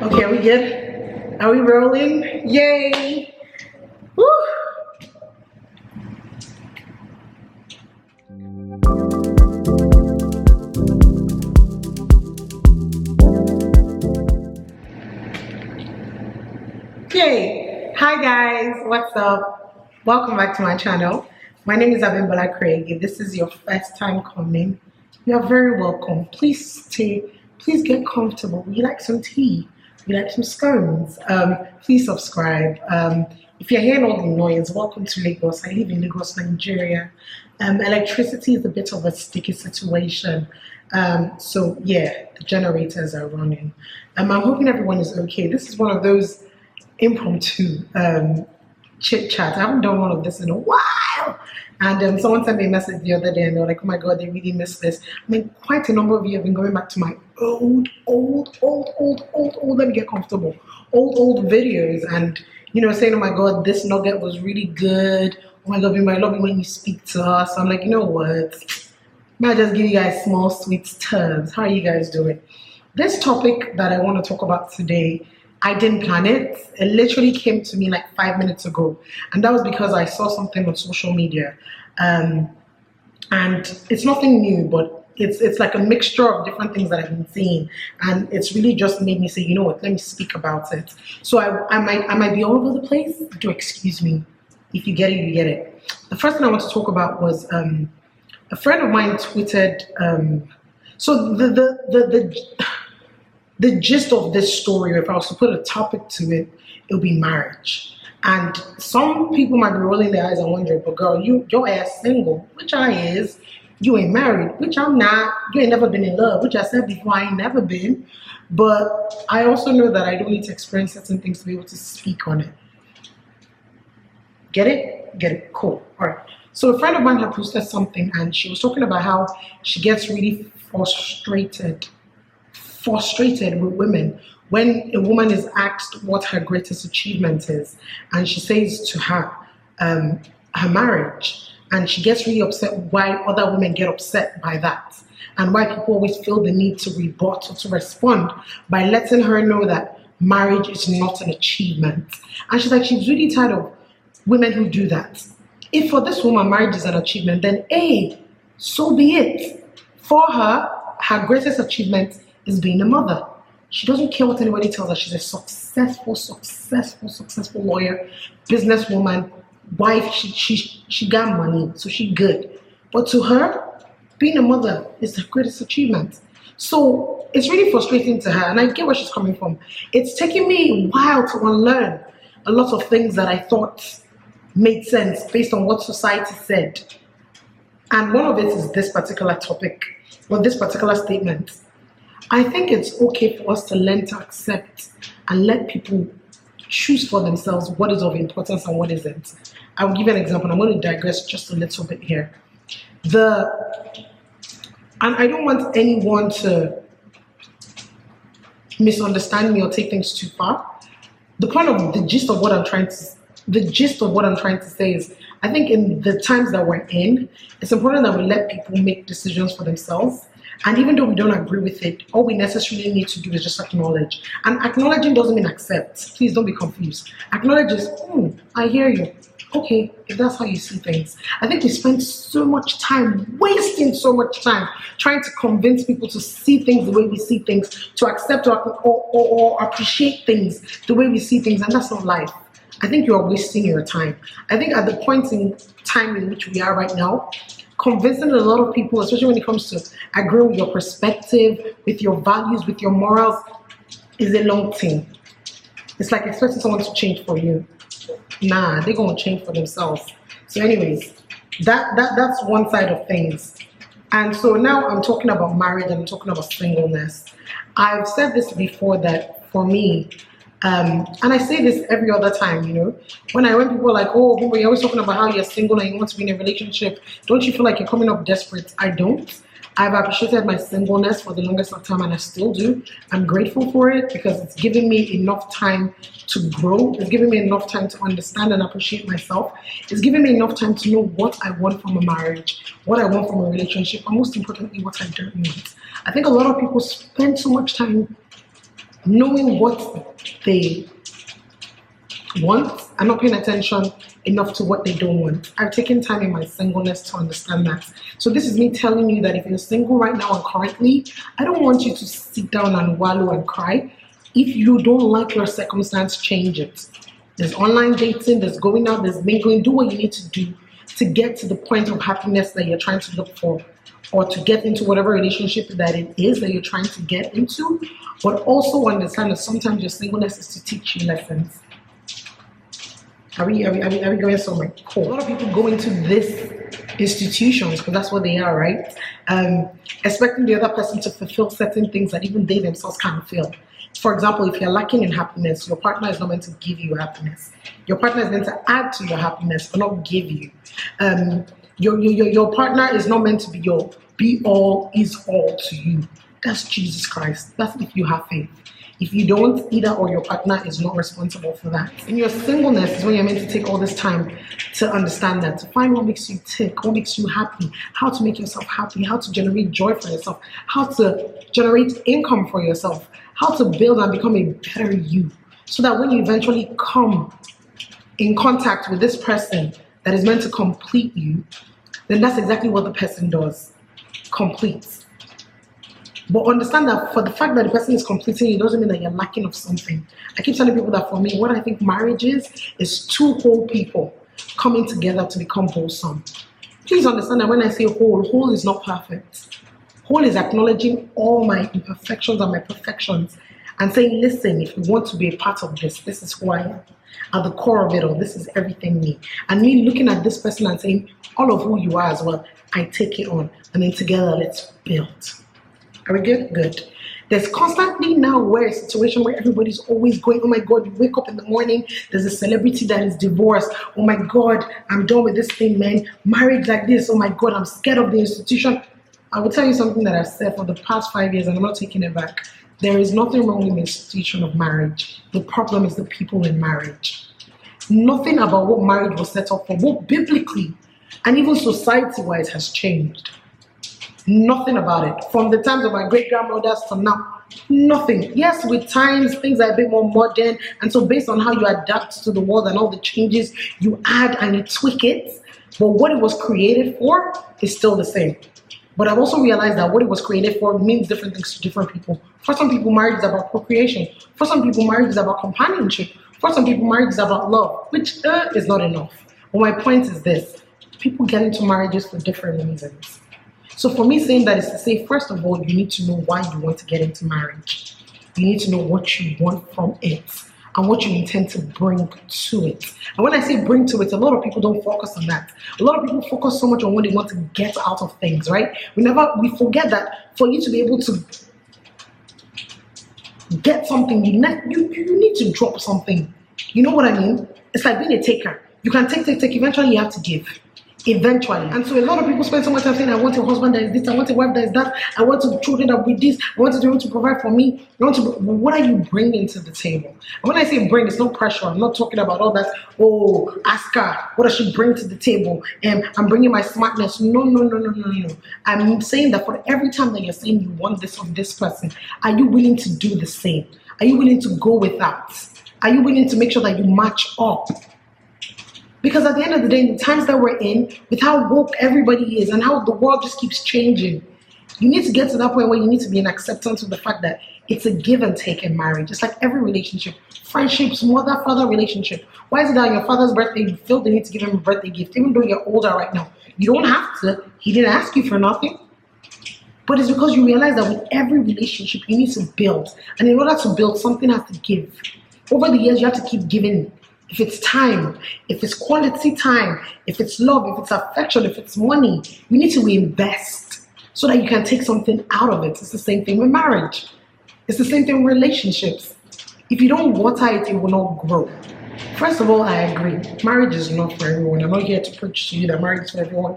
Okay, are we good? Are we rolling? Yay! Woo! Okay, hi guys, what's up? Welcome back to my channel. My name is Abimbola. If this is your first time coming, you're very welcome. Please stay, please get comfortable. Would you like some tea? Would you like some scones? Please subscribe. If you're hearing all the noise, welcome to Lagos. I live in Lagos, Nigeria. Electricity is a bit of a sticky situation. So yeah, the generators are running. I'm hoping everyone is okay. This is one of those impromptu chit chat. I haven't done one of this in a while. And someone sent me a message the other day and they were like, oh my God, they really miss this. I mean, quite a number of you have been going back to my old, let me get comfortable, old videos and, you know, saying, oh my God, this nugget was really good. Oh my God, we might love it when you speak to us. I'm like, you know what? Might just give you guys small, sweet terms. How are you guys doing? This topic that I want to talk about today, I didn't plan it. It literally came to me like 5 minutes ago. And that was because I saw something on social media. And it's nothing new, but it's like a mixture of different things that I've been seeing. And it's really just made me say, you know what, let me speak about it. So I might be all over the place. Do excuse me. If you get it, you get it. The first thing I want to talk about was a friend of mine tweeted, so the gist of this story, if I was to put a topic to it, it would be marriage. And some people might be rolling their eyes and wondering, but girl, your ass single, which I is. You ain't married, which I'm not. You ain't never been in love, which I said before, I ain't never been. But I also know that I don't need to experience certain things to be able to speak on it. Get it? Get it? Cool. All right. So a friend of mine had posted something and she was talking about how she gets really frustrated with women when a woman is asked what her greatest achievement is, and she says to her, her marriage, and she gets really upset why other women get upset by that, and why people always feel the need to rebut or to respond by letting her know that marriage is not an achievement. And she's like, she's really tired of women who do that. If for this woman marriage is an achievement, then hey, so be it. For her, her greatest achievement is being a mother. She doesn't care what anybody tells her. She's a successful lawyer, businesswoman, wife. She got money, so she good. But to her, being a mother is the greatest achievement. So it's really frustrating to her, and I get where she's coming from. It's taken me a while to unlearn a lot of things that I thought made sense based on what society said. And one of it is this particular topic, or this particular statement. I think it's okay for us to learn to accept and let people choose for themselves what is of importance and what isn't. I'll give you an example. I'm going to digress just a little bit here. And I don't want anyone to misunderstand me or take things too far. The gist of what I'm trying to say is, I think in the times that we're in, it's important that we let people make decisions for themselves. And even though we don't agree with it, all we necessarily need to do is just acknowledge. And acknowledging doesn't mean accept. Please don't be confused. Acknowledge is, I hear you. Okay, if that's how you see things. I think we spend so much time, wasting so much time, trying to convince people to see things the way we see things, to accept or appreciate things the way we see things, and that's not life. I think you are wasting your time. I think at the point in time in which we are right now, convincing a lot of people, especially when it comes to agreeing with your perspective, with your values, with your morals, is a long thing. It's like expecting someone to change for you. Nah, they're gonna change for themselves. So anyways, that's one side of things. And so now I'm talking about marriage and I'm talking about singleness. I've said this before that for me, and I say this every other time, you know, when people are like, oh, you're always talking about how you're single and you want to be in a relationship, don't you feel like you're coming up desperate? I don't. I've appreciated my singleness for the longest of time and I still do. I'm grateful for it because it's given me enough time to grow. It's given me enough time to understand and appreciate myself. It's given me enough time to know what I want from a marriage, what I want from a relationship, and most importantly, what I don't want. I think a lot of people spend so much time knowing what they want and not paying attention enough to what they don't want. I've taken time in my singleness to understand that. So this is me telling you that if you're single right now and currently, I don't want you to sit down and wallow and cry. If you don't like your circumstance, change it. There's online dating, there's going out, there's mingling. Do what you need to do to get to the point of happiness that you're trying to look for, or to get into whatever relationship that it is that you're trying to get into. But also understand that sometimes your singleness is to teach you lessons. Are we going somewhere? Cool. A lot of people go into these institutions, because that's what they are, right? Expecting the other person to fulfill certain things that even they themselves can't feel. For example, if you're lacking in happiness, your partner is not meant to give you happiness. Your partner is meant to add to your happiness, but not give you. Your partner is not meant to be your be all, is all to you. That's Jesus Christ. That's if you have faith. If you don't, either or your partner is not responsible for that. In your singleness is when you're meant to take all this time to understand that, to find what makes you tick, what makes you happy, how to make yourself happy, how to generate joy for yourself, how to generate income for yourself, how to build and become a better you. So that when you eventually come in contact with this person that is meant to complete you, then that's exactly what the person does, completes. But understand that for the fact that the person is completing you doesn't mean that you're lacking of something. I keep telling people that for me, what I think marriage is two whole people coming together to become wholesome. Please understand that when I say whole is not perfect. Whole is acknowledging all my imperfections and my perfections and saying, listen, if you want to be a part of this, this is who I am. At the core of it all, this is everything me. And me looking at this person and saying, all of who you are as well, I take it on. And then together, let's build. Are we good? Good. There's constantly now a situation where everybody's always going, oh my God, you wake up in the morning, there's a celebrity that is divorced. Oh my God, I'm done with this thing, man. Marriage like this. Oh my God, I'm scared of the institution. I will tell you something that I've said for the past 5 years, and I'm not taking it back. There is nothing wrong with the institution of marriage. The problem is the people in marriage. Nothing about what marriage was set up for, both biblically and even society-wise, has changed. Nothing about it. From the times of my great-grandmothers to now, nothing. Yes, with times, things are a bit more modern, and so based on how you adapt to the world and all the changes, you add and you tweak it, but what it was created for is still the same. But I've also realized that what it was created for means different things to different people. For some people, marriage is about procreation. For some people, marriage is about companionship. For some people, marriage is about love, which is not enough. But my point is this: people get into marriages for different reasons. So for me, saying that is to say, first of all, you need to know why you want to get into marriage. You need to know what you want from it and what you intend to bring to it. And when I say bring to it, a lot of people don't focus on that. A lot of people focus so much on what they want to get out of things, right? We forget that for you to be able to get something, you need to drop something. You know what I mean? It's like being a taker. You can take, eventually you have to give. Eventually. And so a lot of people spend so much time saying, I want a husband that is this, I want a wife that is that, I want children that will be this, I want to be able to provide for me. What are you bringing to the table? And when I say bring, it's no pressure. I'm not talking about all that, oh, ask her, what does she bring to the table? And I'm bringing my smartness. No. I'm saying that for every time that you're saying you want this from this person, are you willing to do the same? Are you willing to go with that? Are you willing to make sure that you match up? Because at the end of the day, in the times that we're in, with how woke everybody is and how the world just keeps changing, you need to get to that point where you need to be in acceptance of the fact that it's a give and take in marriage. It's like every relationship, friendships, mother-father relationship. Why is it that on your father's birthday, you feel the need to give him a birthday gift, even though you're older right now? You don't have to. He didn't ask you for nothing. But it's because you realize that with every relationship, you need to build. And in order to build, something has to give. Over the years, you have to keep giving. If it's time, if it's quality time, if it's love, if it's affection, if it's money, you need to invest so that you can take something out of it. It's the same thing with marriage. It's the same thing with relationships. If you don't water it, it will not grow. First of all, I agree. Marriage is not for everyone. I'm not here to preach to you that marriage is for everyone.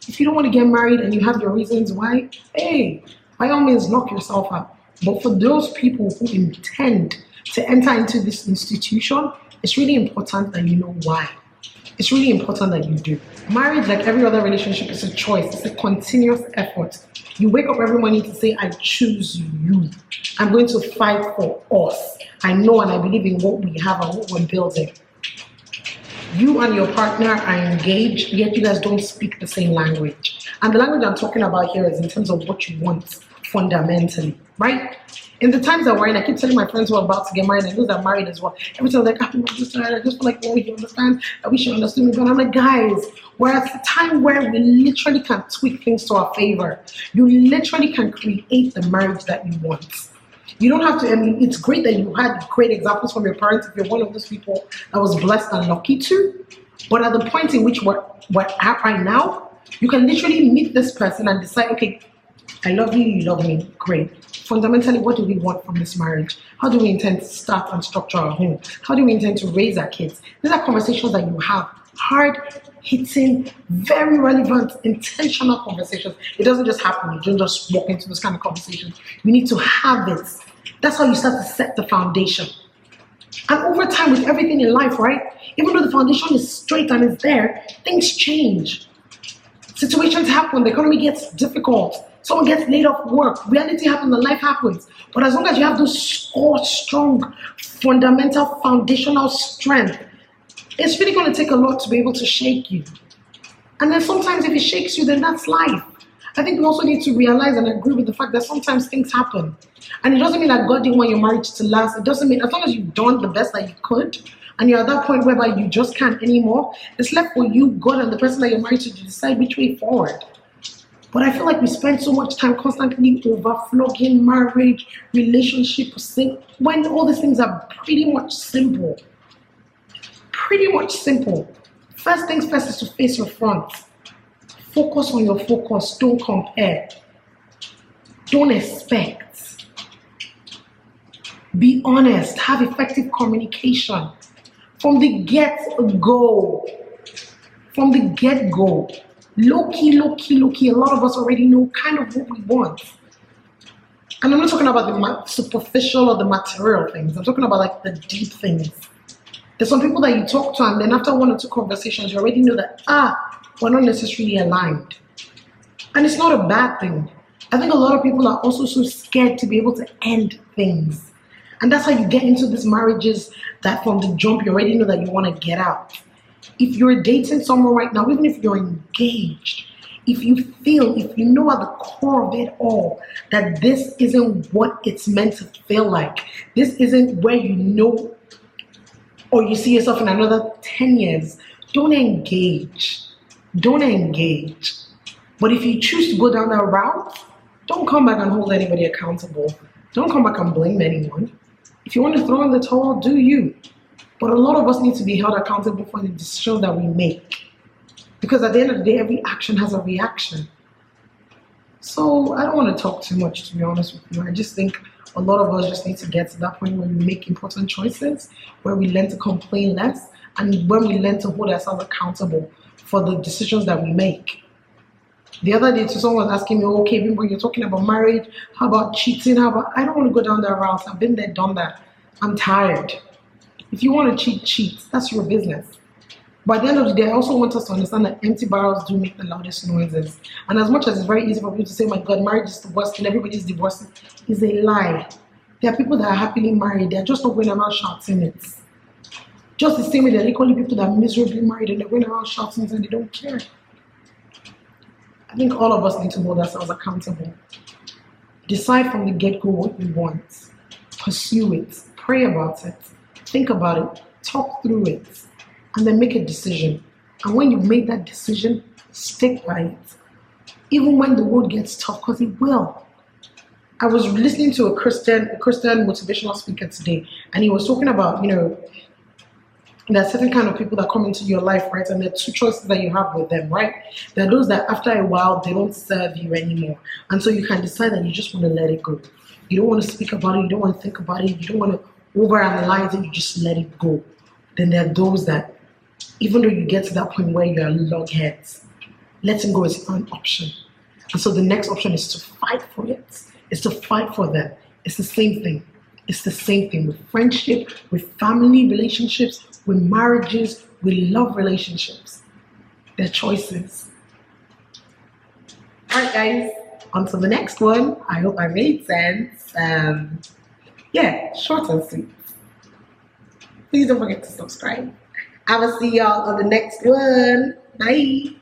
If you don't want to get married and you have your reasons why, hey, by all means, knock yourself out. But for those people who intend to enter into this institution, it's really important that you know why. It's really important that you do. Marriage, like every other relationship, is a choice. It's a continuous effort. You wake up every morning to say, I choose you. I'm going to fight for us. I know and I believe in what we have and what we're building. You and your partner are engaged, yet you guys don't speak the same language. And the language I'm talking about here is in terms of what you want fundamentally, right? In the times that we're in, I keep telling my friends who are about to get married and those that are married as well. Every time they're like, I just feel like, oh, he understands. I wish he understood me. But I'm like, guys, we're at a time where we literally can tweak things to our favor. You literally can create the marriage that you want. You don't have to, I mean, it's great that you had great examples from your parents if you're one of those people that was blessed and lucky to. But at the point in which we're at right now, you can literally meet this person and decide, okay, I love you, you love me, great. Fundamentally, what do we want from this marriage? How do we intend to start and structure our home? How do we intend to raise our kids? These are conversations that you have. Hard-hitting, very relevant, intentional conversations. It doesn't just happen. You don't just walk into this kind of conversation. You need to have it. That's how you start to set the foundation. And over time, with everything in life, right? Even though the foundation is straight and it's there, things change. Situations happen. The economy gets difficult. Someone gets laid off work. Reality happens and life happens. But as long as you have those core, strong, fundamental, foundational strength, it's really going to take a lot to be able to shake you. And then sometimes if it shakes you, then that's life. I think we also need to realize and agree with the fact that sometimes things happen. And it doesn't mean that God didn't want your marriage to last. It doesn't mean, as long as you've done the best that you could, and you're at that point whereby you just can't anymore, it's left for you, God, and the person that you're married to decide which way forward. But I feel like we spend so much time constantly overflogging marriage, relationship, when all these things are pretty much simple. Pretty much simple. First things first is to face your front. Focus on your focus. Don't compare. Don't expect. Be honest. Have effective communication. From the get-go. From the get-go. Low-key, low-key, low-key. A lot of us already know kind of what we want. And I'm not talking about the superficial or the material things. I'm talking about like the deep things. There's some people that you talk to and then after one or two conversations, you already know that, we're not necessarily aligned. And it's not a bad thing. I think a lot of people are also so scared to be able to end things. And that's how you get into these marriages that from the jump, you already know that you want to get out. If you're dating someone right now, even if you're engaged, if you know at the core of it all that this isn't what it's meant to feel like, this isn't where you know or you see yourself in another 10 years, don't engage. Don't engage. But if you choose to go down that route, don't come back and hold anybody accountable. Don't come back and blame anyone. If you want to throw in the towel, do you. But a lot of us need to be held accountable for the decisions that we make. Because at the end of the day, every action has a reaction. So I don't want to talk too much, to be honest with you. I just think a lot of us just need to get to that point where we make important choices, where we learn to complain less, and when we learn to hold ourselves accountable for the decisions that we make. The other day, someone was asking me, okay, Bimbo, you're talking about marriage, how about cheating? I don't want to go down that route. I've been there, done that. I'm tired. If you want to cheat, cheat. That's your business. But at the end of the day, I also want us to understand that empty barrels do make the loudest noises. And as much as it's very easy for people to say, oh my God, marriage is the worst and everybody's divorcing, is a lie. There are people that are happily married. They're just not going around shouting it. Just the same way there are equally people that are miserably married and they're going around shouting it and they don't care. I think all of us need to hold ourselves accountable. Decide from the get-go what you want. Pursue it. Pray about it. Think about it. Talk through it. And then make a decision. And when you've made that decision, stick by it. Even when the road gets tough, because it will. I was listening to a Christian motivational speaker today, and he was talking about, there are certain kind of people that come into your life, right? And there are two choices that you have with them, right? There are those that after a while, they don't serve you anymore. And so you can decide that you just want to let it go. You don't want to speak about it. You don't want to think about it. You don't want to overanalyze it. You just let it go. Then there are those that, even though you get to that point where you are logheads, letting go is an option. And so the next option is to fight for it. It's to fight for them. It's the same thing. It's the same thing with friendship, with family relationships, with marriages, with love relationships. They're choices. All right, guys, on to the next one. I hope I made sense. Yeah, short and sweet. Please don't forget to subscribe. I will see y'all on the next one. Bye.